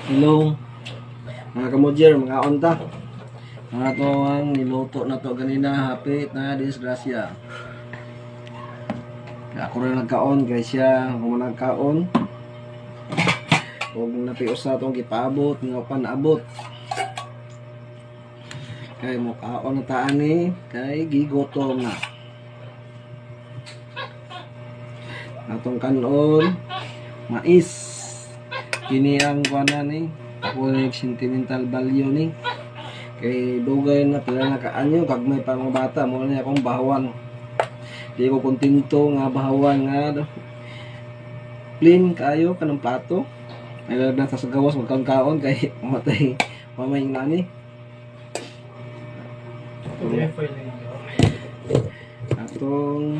Hello mga kamodyer, mga onta. Mga to ang niluto na to ganina, hapit na disgrasya. Ako rin nagkaon, guys siya, kung nagkaon. Huwag napios na itong gipaabot, nga pa naabot. Kay mukhaon na taan ni, kay gigotom na. Atong kanon, mais. Kini ang kuanan ni, ako sentimental value ni. Kay dugay na pila na kaanyo, kag may pa mga bata, mo na akong bahawan. Di ko kontento nga bahawan nga plain kayo kanang plato. Ay na sa gawas magkaon-kaon kay mamatay mamay nani. Atong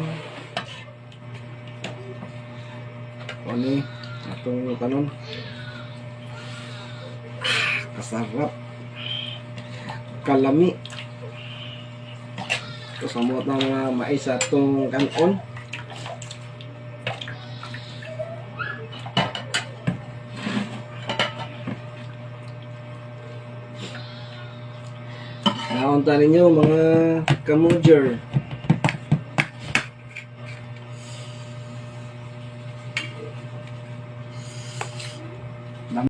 atong kanon kasarap kalami kasamot ng mais atong kanon. Naunta ninyo mga kamodyer.